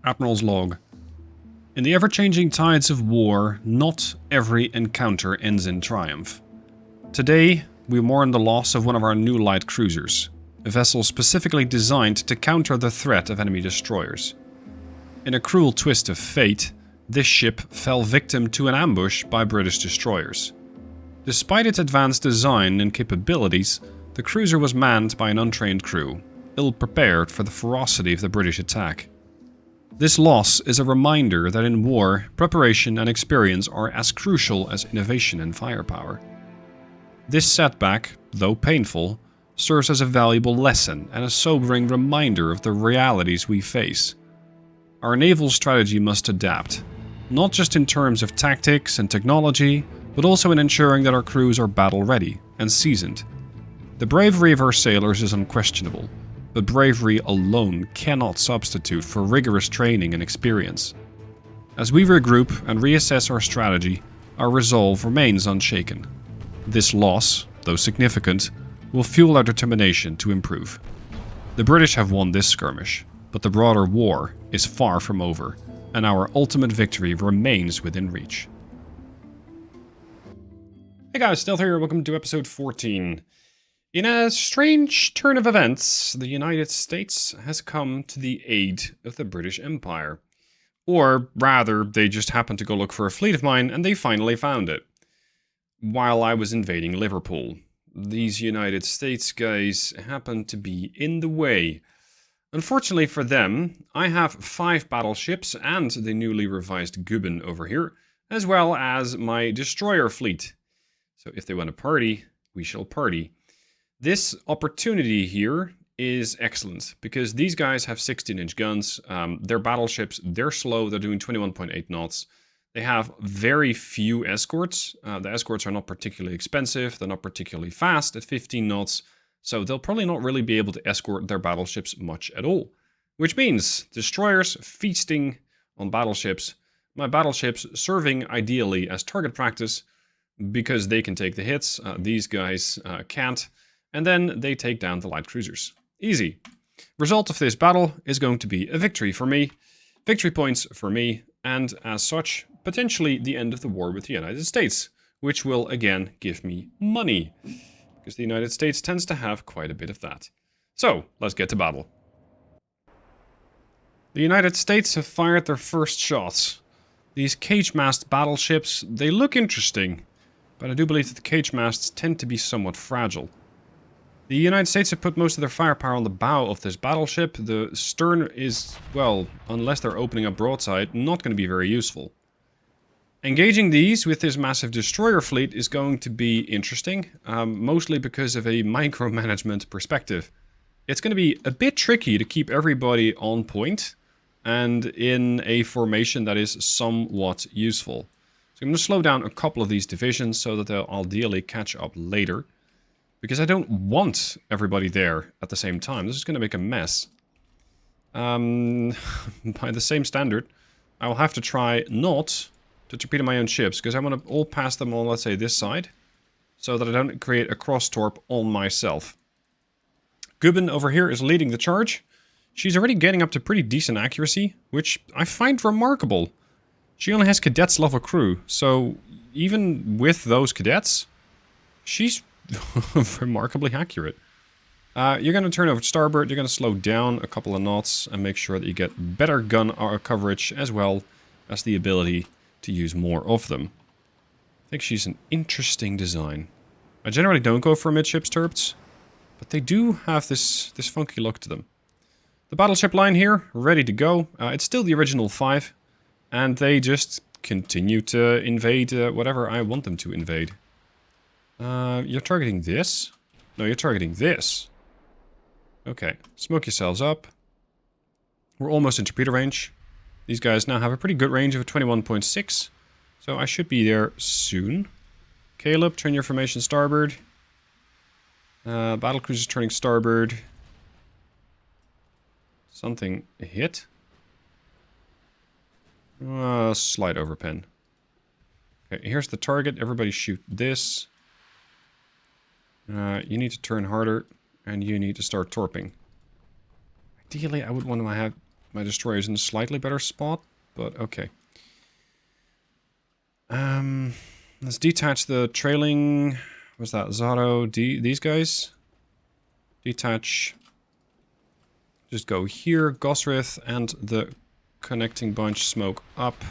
Admiral's Log. In the ever-changing tides of war, not every encounter ends in triumph. Today, we mourn the loss of one of our new light cruisers, a vessel specifically designed to counter the threat of enemy destroyers. In a cruel twist of fate, this ship fell victim to an ambush by British destroyers. Despite its advanced design and capabilities, the cruiser was manned by an untrained crew, ill-prepared for the ferocity of the British attack. This loss is a reminder that in war, preparation and experience are as crucial as innovation and firepower. This setback, though painful, serves as a valuable lesson and a sobering reminder of the realities we face. Our naval strategy must adapt, not just in terms of tactics and technology, but also in ensuring that our crews are battle-ready and seasoned. The bravery of our sailors is unquestionable, but bravery alone cannot substitute for rigorous training and experience. As we regroup and reassess our strategy, our resolve remains unshaken. This loss, though significant, will fuel our determination to improve. The British have won this skirmish, but the broader war is far from over, and our ultimate victory remains within reach. Hey guys, Stealth here, welcome to episode 14. In a strange turn of events, the United States has come to the aid of the British Empire. Or rather, they just happened to go look for a fleet of mine and they finally found it. While I was invading Liverpool, these United States guys happened to be in the way. Unfortunately for them, I have 5 battleships and the newly revised Gubbin over here, as well as my destroyer fleet. So if they want to party, we shall party. This opportunity here is excellent, because these guys have 16-inch guns, their battleships, they're slow, they're doing 21.8 knots. They have very few escorts. The escorts are not particularly expensive, they're not particularly fast at 15 knots, so they'll probably not really be able to escort their battleships much at all. Which means destroyers feasting on battleships, my battleships serving ideally as target practice, because they can take the hits, these guys can't. And then they take down the light cruisers. Easy. Result of this battle is going to be a victory for me, victory points for me, and as such, potentially the end of the war with the United States, which will again give me money, because the United States tends to have quite a bit of that. So, let's get to battle. The United States have fired their first shots. These cage-mast battleships, they look interesting, but I do believe that the cage masts tend to be somewhat fragile. The United States have put most of their firepower on the bow of this battleship. The stern is, well, unless they're opening up broadside, not going to be very useful. Engaging these with this massive destroyer fleet is going to be interesting, mostly because of a micromanagement perspective. It's going to be a bit tricky to keep everybody on point and in a formation that is somewhat useful. So I'm going to slow down a couple of these divisions so that they'll ideally catch up later. Because I don't want everybody there at the same time. This is going to make a mess. By the same standard, I will have to try not to torpedo my own ships, because I want to all pass them on, let's say, this side, so that I don't create a cross-torp on myself. Gubbin over here is leading the charge. She's already getting up to pretty decent accuracy, which I find remarkable. She only has cadets level crew, so even with those cadets, she's remarkably accurate. You're going to turn over to starboard, you're going to slow down a couple of knots and make sure that you get better gun coverage as well as the ability to use more of them. I think she's an interesting design. I generally don't go for midships turrets, but they do have this funky look to them. The battleship line here, ready to go. It's still the original 5, and they just continue to invade whatever I want them to invade. You're targeting this? No, you're targeting this. Okay, smoke yourselves up. We're almost in torpedo range. These guys now have a pretty good range of 21.6, so I should be there soon. Caleb, turn your formation starboard. Battlecruiser's turning starboard. Something hit. Slide over pen. Okay, here's the target. Everybody shoot this. You need to turn harder, and you need to start torping. Ideally, I would want to have My destroyer is in a slightly better spot, but okay. Let's detach the trailing... What's that? Zaro, these guys? Detach. Just go here, Gosrith, and the connecting bunch smoke up.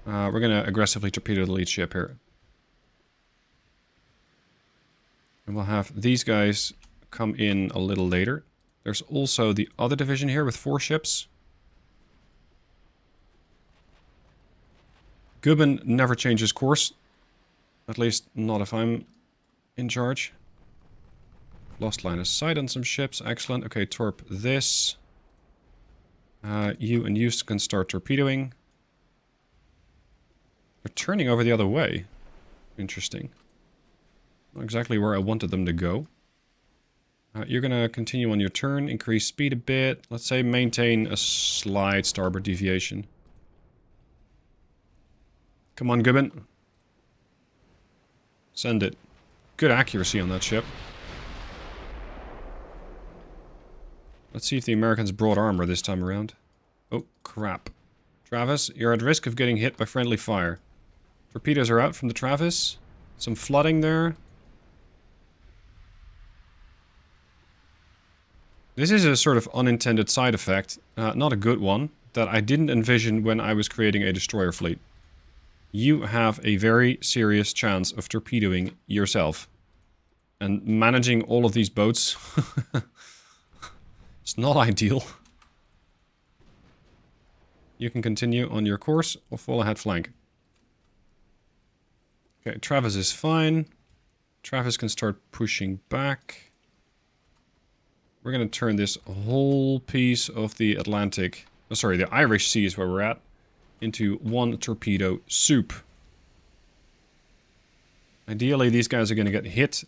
We're gonna aggressively torpedo the lead ship here. And we'll have these guys come in a little later. There's also the other division here with 4 ships. Gubbin never changes course. At least not if I'm in charge. Lost line of sight on some ships. Excellent. Okay, torp this. You and you can start torpedoing. They're turning over the other way. Interesting. Not exactly where I wanted them to go. You're going to continue on your turn. Increase speed a bit. Let's say maintain a slight starboard deviation. Come on, Gubbin. Send it. Good accuracy on that ship. Let's see if the Americans brought armor this time around. Oh, crap. Travis, you're at risk of getting hit by friendly fire. Torpedoes are out from the Travis. Some flooding there. This is a sort of unintended side effect, not a good one, that I didn't envision when I was creating a destroyer fleet. You have a very serious chance of torpedoing yourself. And managing all of these boats... It's not ideal. You can continue on your course or fall ahead flank. Okay, Travis is fine. Travis can start pushing back. We're going to turn this whole piece of the Atlantic... Oh, sorry, the Irish Sea is where we're at. Into one torpedo soup. Ideally, these guys are going to get hit,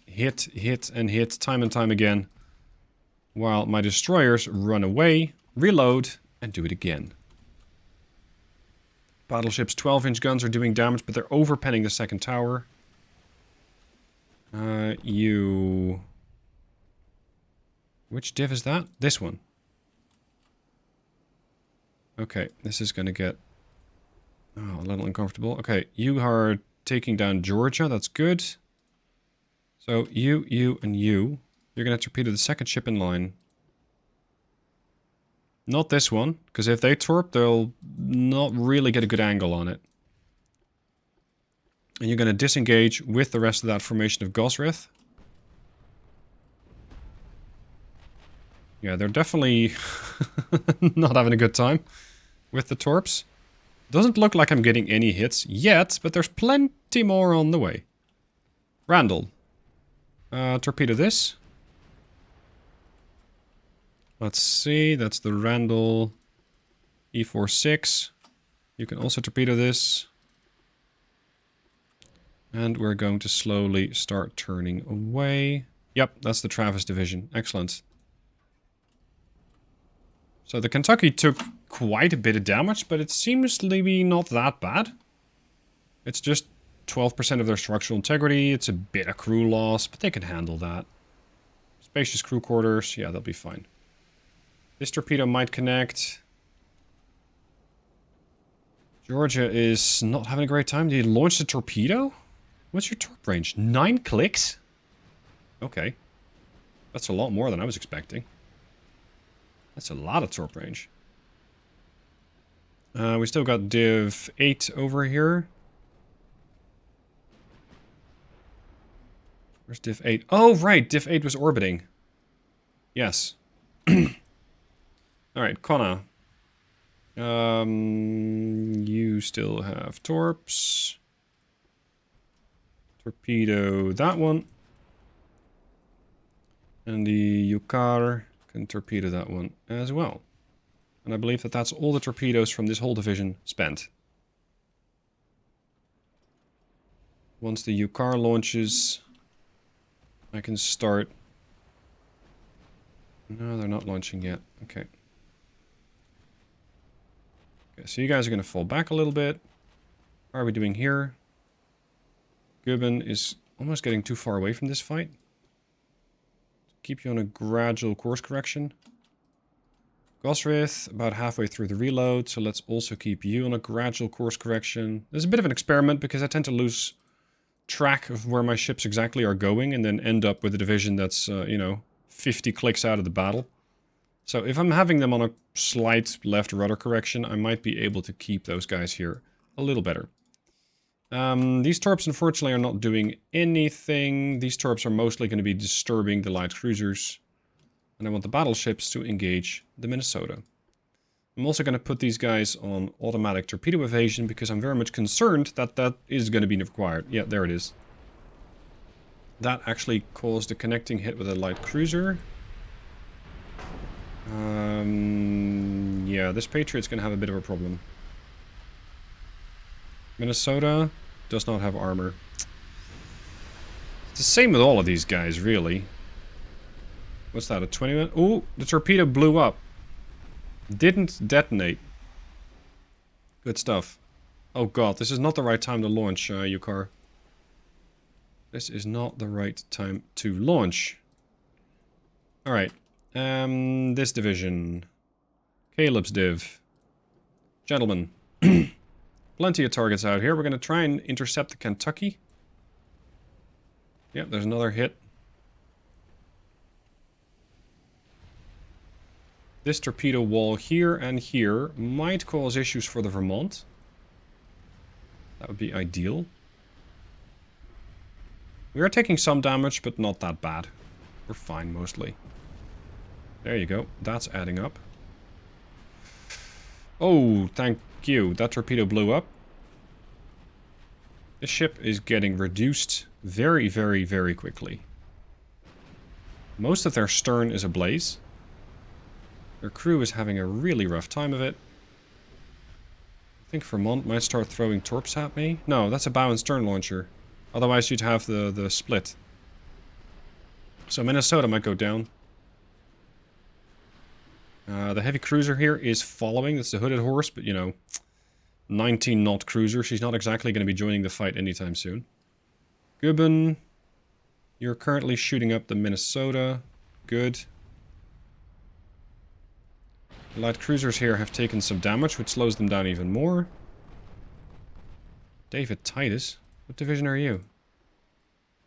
and hit time and time again. While my destroyers run away, reload, and do it again. Battleship's 12-inch guns are doing damage, but they're overpenning the second tower. You... Which div is that? This one. Okay, this is going to get... Oh, a little uncomfortable. Okay, you are taking down Georgia, that's good. So, you, and you... You're going to torpedo the second ship in line. Not this one, because if they torp, they'll not really get a good angle on it. And you're going to disengage with the rest of that formation of Gosrith. Yeah, they're definitely not having a good time with the torps. Doesn't look like I'm getting any hits yet, but there's plenty more on the way. Randall. Torpedo this. Let's see, that's the Randall E46. You can also torpedo this. And we're going to slowly start turning away. Yep, that's the Travis division. Excellent. So the Kentucky took quite a bit of damage, but it seems to be not that bad. It's just 12% of their structural integrity. It's a bit of crew loss, but they can handle that. Spacious crew quarters. Yeah, they'll be fine. This torpedo might connect. Georgia is not having a great time. Did you launch the torpedo? What's your torp range? 9 clicks? Okay. That's a lot more than I was expecting. That's a lot of torp range. We still got Div 8 over here. Where's Div 8? Oh, right. Div 8 was orbiting. Yes. Alright, Konna. You still have torps. Torpedo that one. And the Yukar can torpedo that one as well. And I believe that that's all the torpedoes from this whole division spent. Once the Yukar launches, I can start... No, they're not launching yet. Okay. Okay, so you guys are going to fall back a little bit. How are we doing here? Gubbin is almost getting too far away from this fight. Keep you on a gradual course correction. Gosrith, about halfway through the reload, so let's also keep you on a gradual course correction. There's a bit of an experiment because I tend to lose track of where my ships exactly are going and then end up with a division that's, you know, 50 clicks out of the battle. So if I'm having them on a slight left rudder correction, I might be able to keep those guys here a little better. These torps unfortunately are not doing anything. These torps are mostly going to be disturbing the light cruisers. And I want the battleships to engage the Minnesota. I'm also going to put these guys on automatic torpedo evasion because I'm very much concerned that that is going to be required. Yeah, there it is. That actually caused a connecting hit with a light cruiser. Yeah, this Patriot's going to have a bit of a problem. Minnesota does not have armor. It's the same with all of these guys, really. What's that, a 20-minute? Ooh, the torpedo blew up. Didn't detonate. Good stuff. Oh god, this is not the right time to launch, Yukar. This is not the right time to launch. Alright. This division. Caleb's div. Gentlemen. Plenty of targets out here. We're going to try and intercept the Kentucky. Yep, there's another hit. This torpedo wall here and here might cause issues for the Vermont. That would be ideal. We are taking some damage, but not that bad. We're fine, mostly. There you go. That's adding up. Oh, thank you. That torpedo blew up. This ship is getting reduced very, very, very quickly. Most of their stern is ablaze. Their crew is having a really rough time of it. I think Vermont might start throwing torps at me. No, that's a bow and stern launcher. Otherwise you'd have the split. So Minnesota might go down. The heavy cruiser here is following. That's the hooded horse, but you know, 19 knot cruiser. She's not exactly going to be joining the fight anytime soon. Gubbin, you're currently shooting up the Minnesota. Good. The light cruisers here have taken some damage, which slows them down even more. David Titus, what division are you?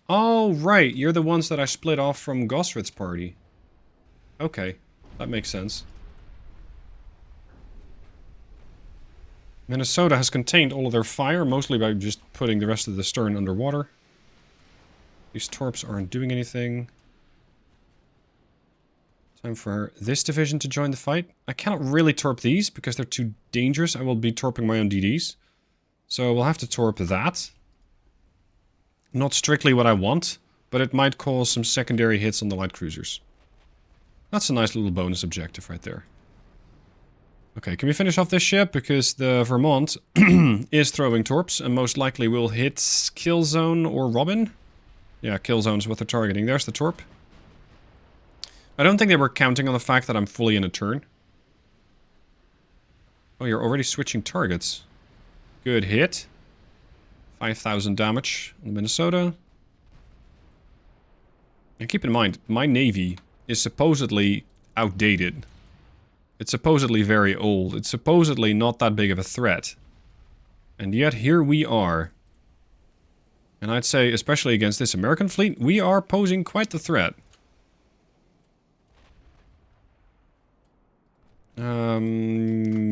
Oh, right, you're the ones that I split off from Gosrith's party. Okay, that makes sense. Minnesota has contained all of their fire, mostly by just putting the rest of the stern underwater. These torps aren't doing anything. Time for this division to join the fight. I cannot really torp these because they're too dangerous. I will be torping my own DDs. So we'll have to torp that. Not strictly what I want, but it might cause some secondary hits on the light cruisers. That's a nice little bonus objective right there. Okay, can we finish off this ship? Because the Vermont is throwing torps and most likely will hit Killzone or Robin. Yeah, Killzone is what they're targeting. There's the torp. I don't think they were counting on the fact that I'm fully in a turn. Oh, you're already switching targets. Good hit. 5,000 damage on Minnesota. And keep in mind, my navy is supposedly outdated. It's supposedly very old. It's supposedly not that big of a threat. And yet here we are. And I'd say, especially against this American fleet, we are posing quite the threat.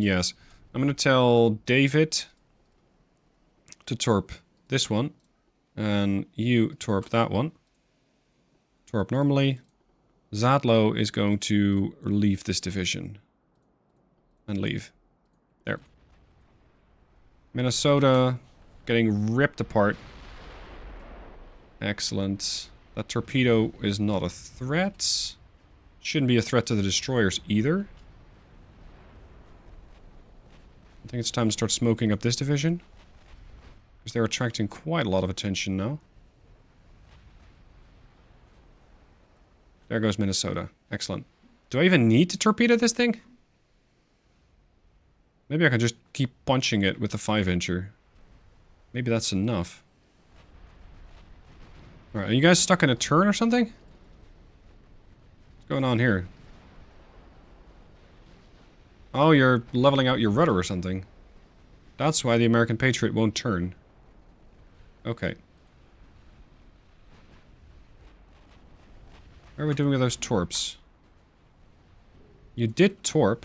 Yes. I'm going to tell David to torp this one. And you torp that one. Torp normally. Zadlow is going to leave this division. And leave. There. Minnesota getting ripped apart. Excellent. That torpedo is not a threat. Shouldn't be a threat to the destroyers either. I think it's time to start smoking up this division. Because they're attracting quite a lot of attention now. There goes Minnesota. Excellent. Do I even need to torpedo this thing? Maybe I can just keep punching it with the 5-incher. Maybe that's enough. Alright, are you guys stuck in a turn or something? What's going on here? Oh, you're leveling out your rudder or something. That's why the American Patriot won't turn. Okay. What are we doing with those torps? You did torp.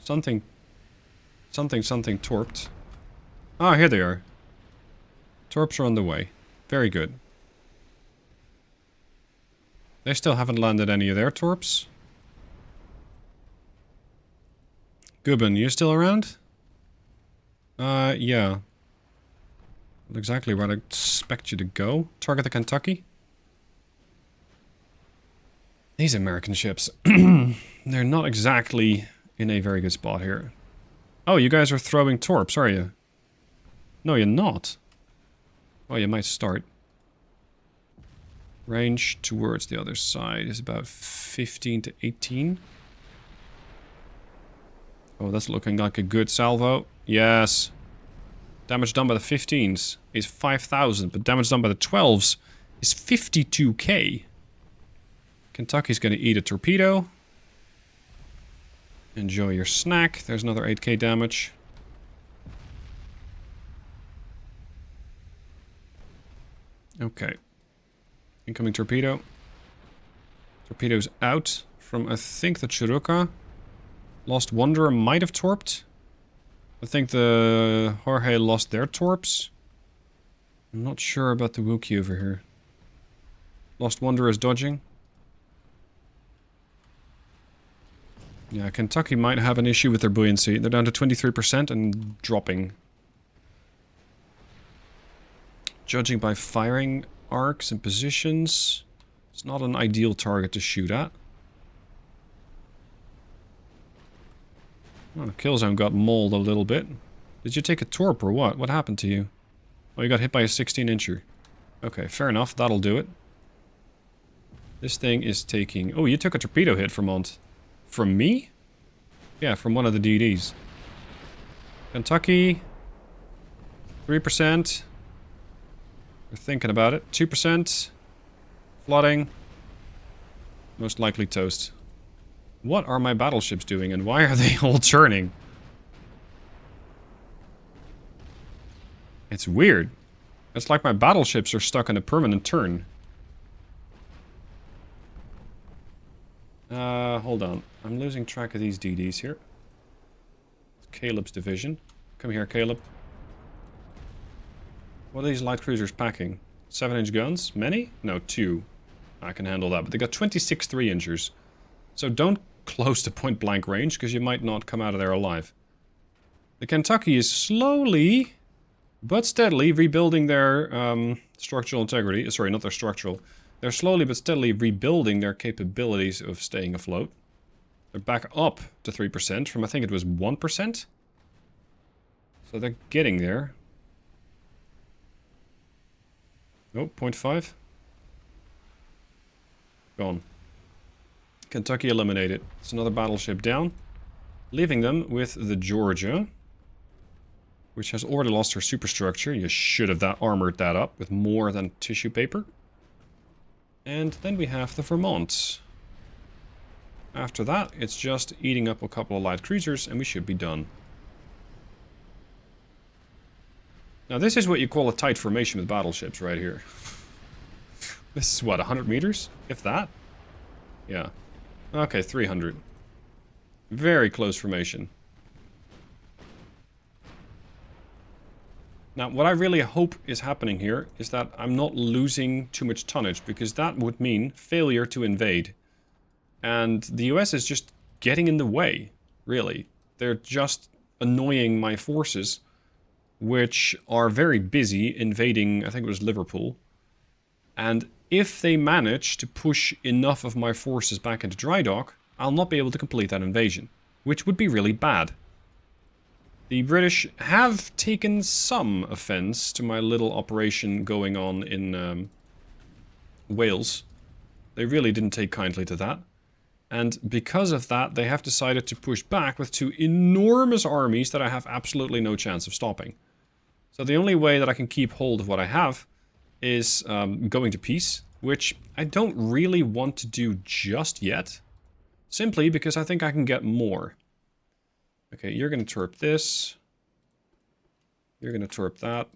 Something torped. Ah, here they are. Torps are on the way. Very good. They still haven't landed any of their torps. Gubbin, you still around? Yeah. Not exactly where I'd expect you to go. Target the Kentucky. These American ships. They're not exactly in a very good spot here. Oh, you guys are throwing torps, are you? No, you're not. Well, you might start. Range towards the other side is about 15 to 18. Oh, that's looking like a good salvo. Yes. Damage done by the 15s is 5,000, but damage done by the 12s is 52k. Kentucky's going to eat a torpedo. Enjoy your snack. There's another 8k damage. Okay. Incoming torpedo. Torpedo's out from, I think, the Chiruka. Lost Wanderer might have torped. I think the Jorge lost their torps. I'm not sure about the Wookiee over here. Lost Wanderer is dodging. Yeah, Kentucky might have an issue with their buoyancy. They're down to 23% and dropping. Judging by firing arcs and positions, it's not an ideal target to shoot at. Oh, the kill zone got mauled a little bit. Did you take a torp or what? What happened to you? Oh, you got hit by a 16-incher. Okay, fair enough. That'll do it. This thing is taking... Oh, you took a torpedo hit, Vermont. From me? Yeah, from one of the DDs. Kentucky. 3%. We're thinking about it. 2%. Flooding. Most likely toast. What are my battleships doing and why are they all turning? It's weird. It's like my battleships are stuck in a permanent turn. Hold on. I'm losing track of these DDs here. It's Caleb's division. Come here, Caleb. What are these light cruisers packing? 7-inch guns? Many? No, 2. I can handle that. But they got 26 3-inchers. So don't close to point-blank range, because you might not come out of there alive. The Kentucky is slowly, but steadily rebuilding their structural integrity. Sorry, not their structural. They're slowly but steadily rebuilding their capabilities of staying afloat. They're back up to 3% from, I think it was 1%. So they're getting there. Oh, 0.5. Gone. Kentucky eliminated. It's another battleship down. Leaving them with the Georgia, which has already lost her superstructure. You should have armored that up with more than tissue paper. And then we have the Vermont. After that, it's just eating up a couple of light cruisers and we should be done. Now this is what you call a tight formation with battleships right here. This is what, 100 meters? If that? Yeah. Okay, 300. Very close formation. Now, what I really hope is happening here is that I'm not losing too much tonnage, because that would mean failure to invade. And the US is just getting in the way, really. They're just annoying my forces, which are very busy invading, I think it was Liverpool. And if they manage to push enough of my forces back into dry dock, I'll not be able to complete that invasion, which would be really bad. The British have taken some offense to my little operation going on in Wales. They really didn't take kindly to that. And because of that, they have decided to push back with 2 enormous armies that I have absolutely no chance of stopping. So the only way that I can keep hold of what I have is going to peace, which I don't really want to do just yet. Simply because I think I can get more. Okay, you're going to torp this. You're going to torp that.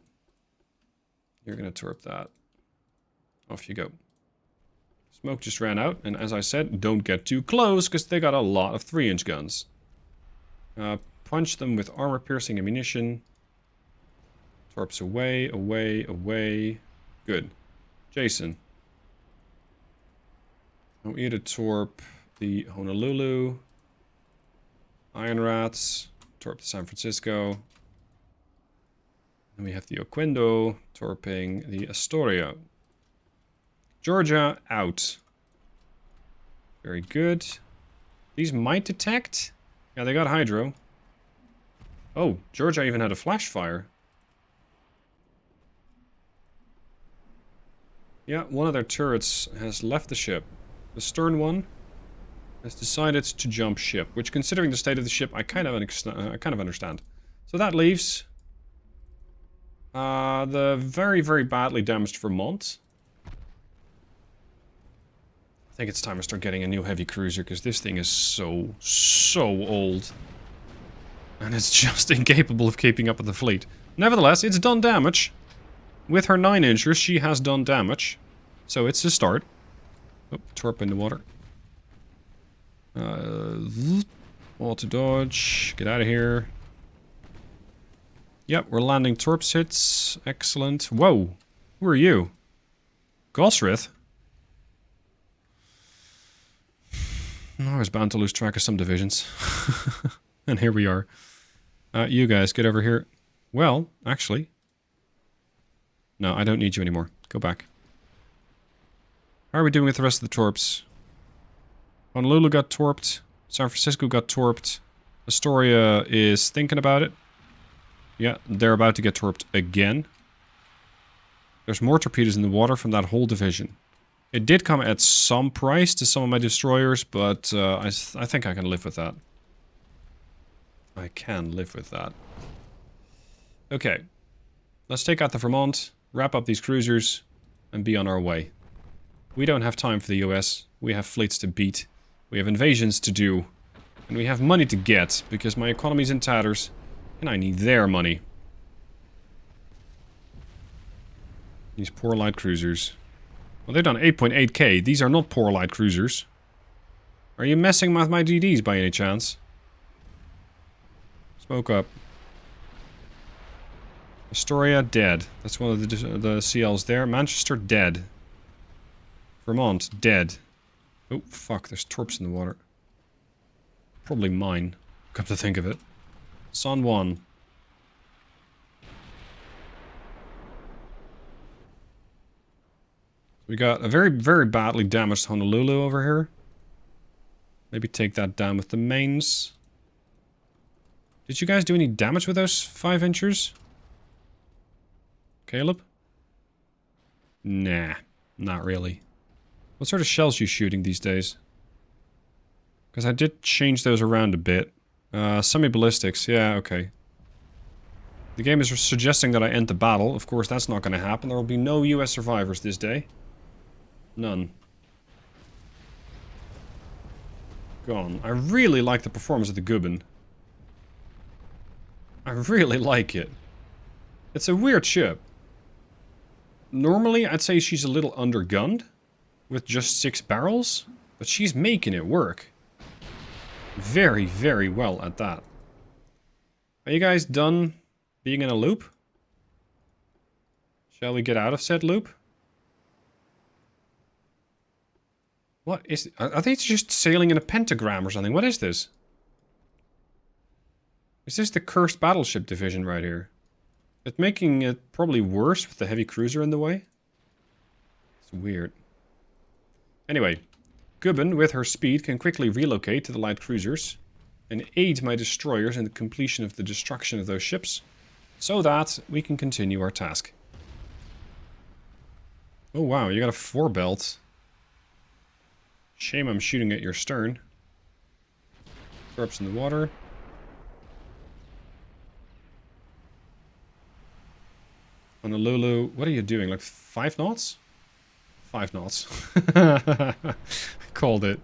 You're going to torp that. Off you go. Smoke just ran out, and as I said, don't get too close, because they got a lot of 3-inch guns. Punch them with armor-piercing ammunition. Torps away, away, away. Good. Jason. I want you to torp the Honolulu. Iron Rats. Torp the San Francisco. And we have the Oquendo torping the Astoria. Georgia out. Very good. These might detect. Yeah, they got hydro. Oh, Georgia even had a flash fire. Yeah, one of their turrets has left the ship. The stern one has decided to jump ship, which, considering the state of the ship, I kind of understand. So that leaves the very, very badly damaged Vermont. I think it's time to start getting a new heavy cruiser, because this thing is so old. And it's just incapable of keeping up with the fleet. Nevertheless, it's done damage. With her 9-inchers, she has done damage. So it's a start. Oh, torp in the water. Auto dodge. Get out of here. Yep, we're landing torps hits. Excellent. Whoa. Who are you? Gosrith? I was bound to lose track of some divisions. And here we are. You guys, get over here. Well, actually. No, I don't need you anymore. Go back. How are we doing with the rest of the torps? Honolulu got torped. San Francisco got torped. Astoria is thinking about it. Yeah, they're about to get torped again. There's more torpedoes in the water from that whole division. It did come at some price to some of my destroyers, but I think I can live with that. I can live with that. Okay. Let's take out the Vermont, wrap up these cruisers, and be on our way. We don't have time for the US. We have fleets to beat. We have invasions to do. And we have money to get, because my economy's in tatters, and I need their money. These poor light cruisers. Well, they've done 8.8k. These are not poor light cruisers. Are you messing with my DDs by any chance? Smoke up. Astoria, dead. That's one of the CLs there. Manchester, dead. Vermont, dead. Oh, fuck, there's torps in the water. Probably mine, come to think of it. San Juan. We got a very, very badly damaged Honolulu over here. Maybe take that down with the mains. Did you guys do any damage with those 5-inchers? Caleb? Nah, not really. What sort of shells are you shooting these days? Because I did change those around a bit. Semi-ballistics, yeah, okay. The game is suggesting that I end the battle. Of course, that's not going to happen. There will be no US survivors this day. None. Gone. I really like the performance of the Gubbin. I really like it. It's a weird ship. Normally, I'd say she's a little undergunned, with just 6 barrels, but she's making it work. Very, very well at that. Are you guys done being in a loop? Shall we get out of said loop? What is... Are they just sailing in a pentagram or something? What is this? Is this the cursed battleship division right here? It's making it probably worse with the heavy cruiser in the way. It's weird. Anyway, Gubbin, with her speed, can quickly relocate to the light cruisers and aid my destroyers in the completion of the destruction of those ships, so that we can continue our task. Oh wow, you got a 4-belt. Shame I'm shooting at your stern. Torps in the water. Honolulu, what are you doing? Like 5 knots? 5 knots. Called it.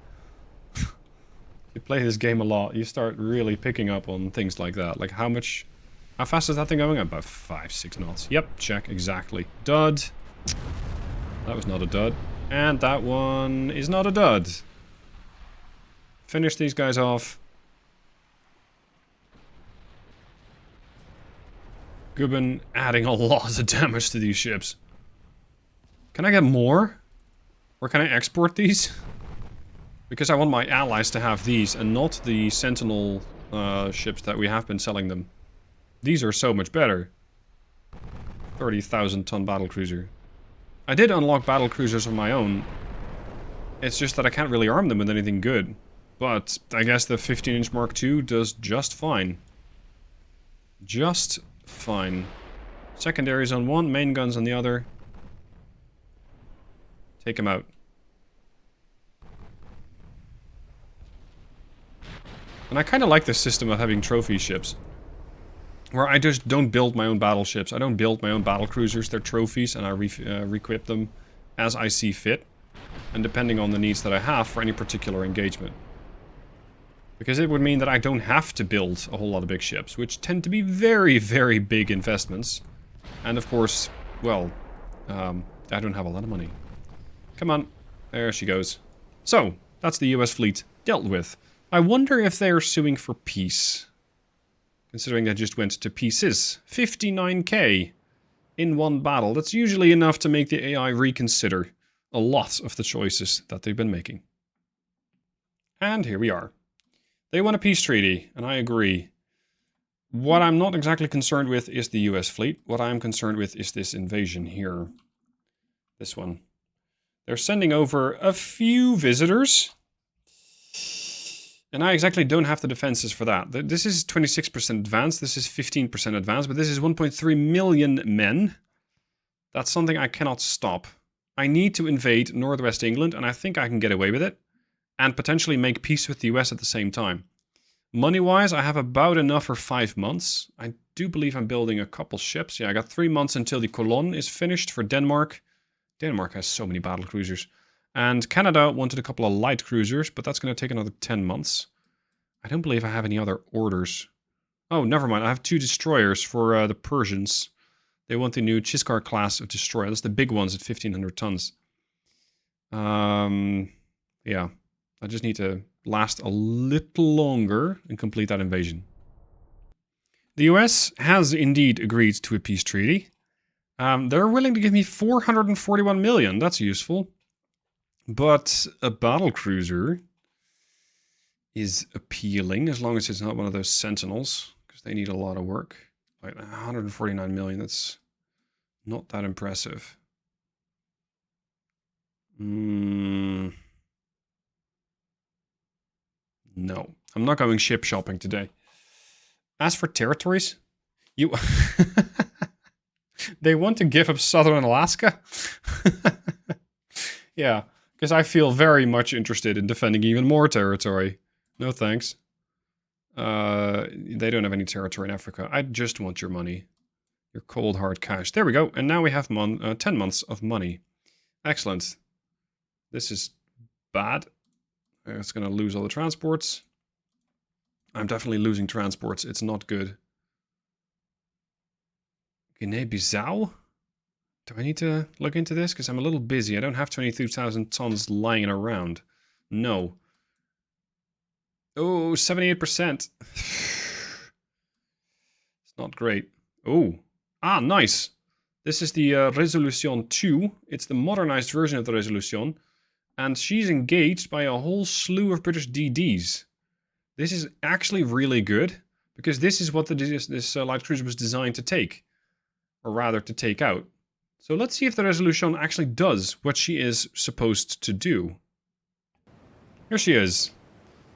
You play this game a lot, you start really picking up on things like that. Like how fast is that thing going? About 5-6 knots. Yep, check, exactly. Dud. That was not a dud. And that one is not a dud. Finish these guys off. Gubbin adding a lot of damage to these ships. Can I get more? Or can I export these? Because I want my allies to have these and not the Sentinel ships that we have been selling them. These are so much better. 30,000 ton battlecruiser. I did unlock battlecruisers of my own. It's just that I can't really arm them with anything good. But I guess the 15-inch Mark II does just fine. Just fine. Secondaries on one, main guns on the other. Take him out. And I kind of like this system of having trophy ships. Where I just don't build my own battleships. I don't build my own battlecruisers. They're trophies and I re-equip them as I see fit. And depending on the needs that I have for any particular engagement. Because it would mean that I don't have to build a whole lot of big ships. Which tend to be very, very big investments. And of course, well, I don't have a lot of money. Come on. There she goes. So, that's the US fleet dealt with. I wonder if they're suing for peace. Considering they just went to pieces. 59k in one battle. That's usually enough to make the AI reconsider a lot of the choices that they've been making. And here we are. They want a peace treaty, and I agree. What I'm not exactly concerned with is the US fleet. What I'm concerned with is this invasion here. This one. They're sending over a few visitors. And I exactly don't have the defenses for that. This is 26% advanced, this is 15% advanced, but this is 1.3 million men. That's something I cannot stop. I need to invade Northwest England, and I think I can get away with it. And potentially make peace with the US at the same time. Money-wise, I have about enough for 5 months. I do believe I'm building a couple ships. Yeah, I got 3 months until the Colonne is finished for Denmark. Denmark has so many battle cruisers. And Canada wanted a couple of light cruisers, but that's going to take another 10 months. I don't believe I have any other orders. Oh, never mind. I have 2 destroyers for the Persians. They want the new Chiskar class of destroyer. That's the big ones at 1,500 tons. Yeah. I just need to last a little longer and complete that invasion. The US has indeed agreed to a peace treaty. They're willing to give me 441 million. That's useful. But a battlecruiser is appealing as long as it's not one of those Sentinels, because they need a lot of work. Like 149 million, that's not that impressive. No, I'm not going ship shopping today. As for territories, you... They want to give up southern Alaska? Yeah. Because I feel very much interested in defending even more territory. No thanks. They don't have any territory in Africa. I just want your money. Your cold hard cash. There we go. And now we have 10 months of money. Excellent. This is bad. It's going to lose all the transports. I'm definitely losing transports. It's not good. Guinea-Bissau? Do I need to look into this? Because I'm a little busy. I don't have 22,000 tons lying around. No. Oh, 78%. It's not great. Oh. Ah, nice. This is the Resolution 2. It's the modernized version of the Resolution. And she's engaged by a whole slew of British DDs. This is actually really good. Because this is what this light cruiser was designed to take. Or rather, to take out. So let's see if the Resolution actually does what she is supposed to do. Here she is.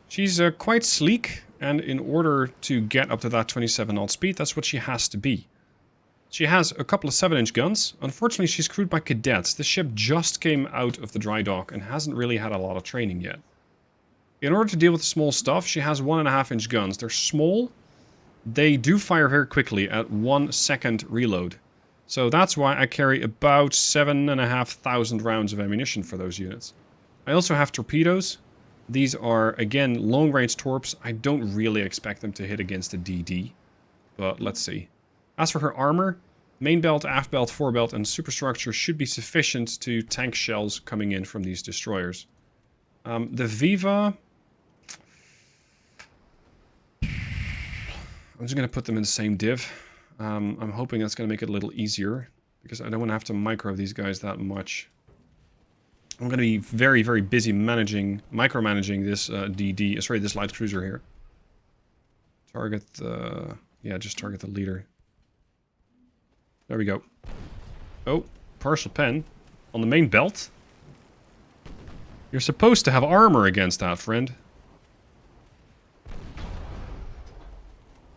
She's quite sleek, and in order to get up to that 27 knot speed, that's what she has to be. She has a couple of 7-inch guns. Unfortunately, she's crewed by cadets. The ship just came out of the dry dock and hasn't really had a lot of training yet. In order to deal with the small stuff, she has 1.5-inch guns. They're small. They do fire very quickly at 1 second reload. So that's why I carry about 7,500 rounds of ammunition for those units. I also have torpedoes. These are, again, long-range torps. I don't really expect them to hit against a DD. But let's see. As for her armor, main belt, aft belt, forebelt, and superstructure should be sufficient to tank shells coming in from these destroyers. The Viva... I'm just going to put them in the same div. I'm hoping that's going to make it a little easier, because I don't want to have to micro these guys that much. I'm going to be very, very busy micromanaging this this light cruiser here. Target the... yeah, just target the leader. There we go. Oh, partial pen. On the main belt? You're supposed to have armor against that, friend.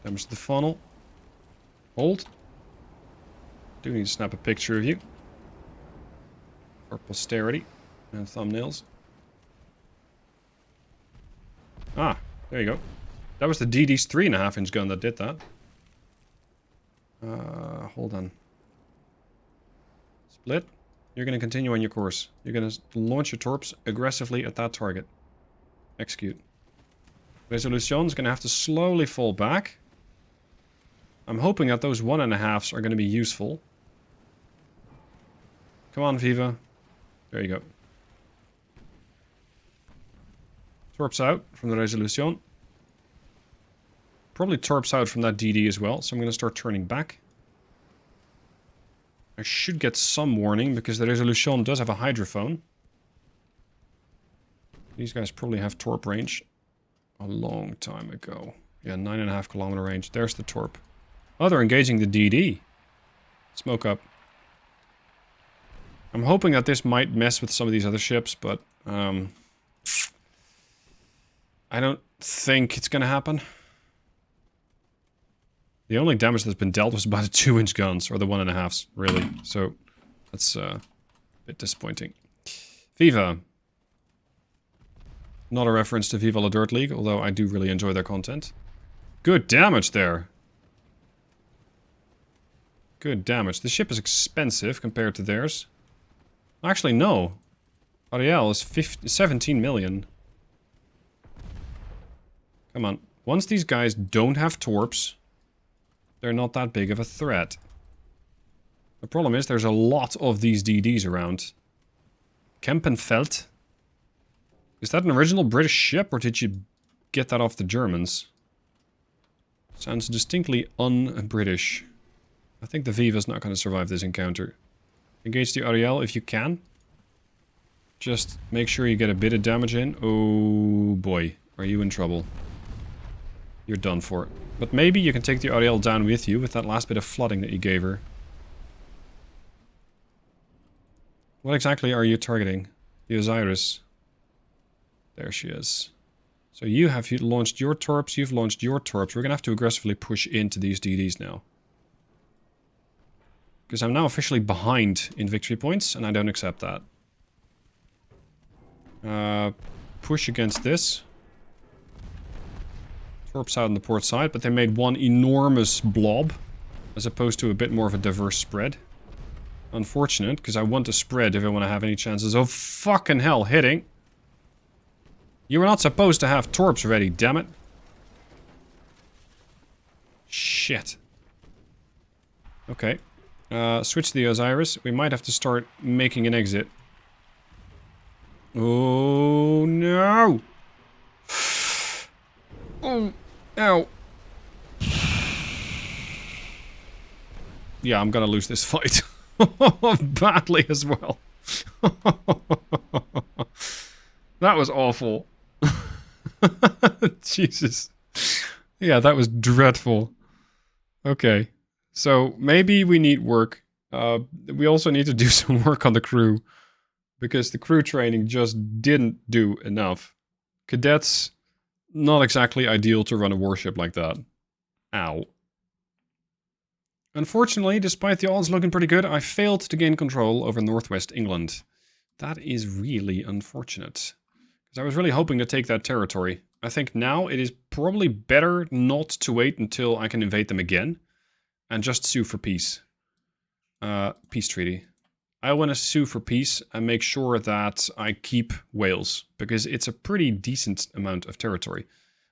Damage the funnel. Hold. Do need to snap a picture of you. For posterity and thumbnails. Ah, there you go. That was the DD's 3.5-inch gun that did that. Hold on. Split. You're going to continue on your course. You're going to launch your torps aggressively at that target. Execute. Resolution is going to have to slowly fall back. I'm hoping that those 1.5s are going to be useful. Come on, Viva. There you go. Torps out from the Resolution. Probably torps out from that DD as well, so I'm going to start turning back. I should get some warning, because the Resolution does have a hydrophone. These guys probably have torp range a long time ago. Yeah, 9.5 kilometer range. There's the torp. Oh, they're engaging the DD. Smoke up. I'm hoping that this might mess with some of these other ships, but I don't think it's going to happen. The only damage that's been dealt was by the 2-inch guns, or the 1.5s, really. So, that's a bit disappointing. Viva. Not a reference to Viva La Dirt League, although I do really enjoy their content. Good damage there. Good damage. The ship is expensive compared to theirs. Actually, no. Ariel is 17 million. Come on. Once these guys don't have torps, they're not that big of a threat. The problem is there's a lot of these DDs around. Kempenfeld. Is that an original British ship, or did you get that off the Germans? Sounds distinctly un-British. I think the Viva's not going to survive this encounter. Engage the Ariel if you can. Just make sure you get a bit of damage in. Oh boy, are you in trouble. You're done for. But maybe you can take the Ariel down with you with that last bit of flooding that you gave her. What exactly are you targeting? The Osiris. There she is. So you have launched your torps, you've launched your torps. We're going to have to aggressively push into these DDs now. Because I'm now officially behind in victory points, and I don't accept that. Push against this. Torps out on the port side, but they made one enormous blob, as opposed to a bit more of a diverse spread. Unfortunate, because I want to spread if I want to have any chances of fucking hell hitting. You were not supposed to have torps ready, damn it. Shit. Okay. Switch the Osiris. We might have to start making an exit. Oh, no! Oh, ow. Yeah, I'm gonna lose this fight. Badly as well. That was awful. Jesus. Yeah, that was dreadful. Okay. So, maybe we need work. We also need to do some work on the crew. Because the crew training just didn't do enough. Cadets, not exactly ideal to run a warship like that. Ow. Unfortunately, despite the odds looking pretty good, I failed to gain control over northwest England. That is really unfortunate. Because I was really hoping to take that territory. I think now it is probably better not to wait until I can invade them again. And just sue for peace. Peace treaty. I want to sue for peace and make sure that I keep Wales, because it's a pretty decent amount of territory.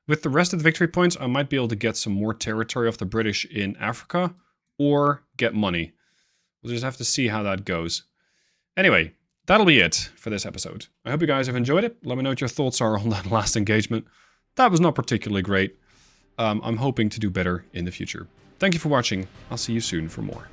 With the rest of the victory points, I might be able to get some more territory off the British in Africa, or get money. We'll just have to see how that goes. Anyway, that'll be it for this episode. I hope you guys have enjoyed it. Let me know what your thoughts are on that last engagement. That was not particularly great. I'm hoping to do better in the future. Thank you for watching. I'll see you soon for more.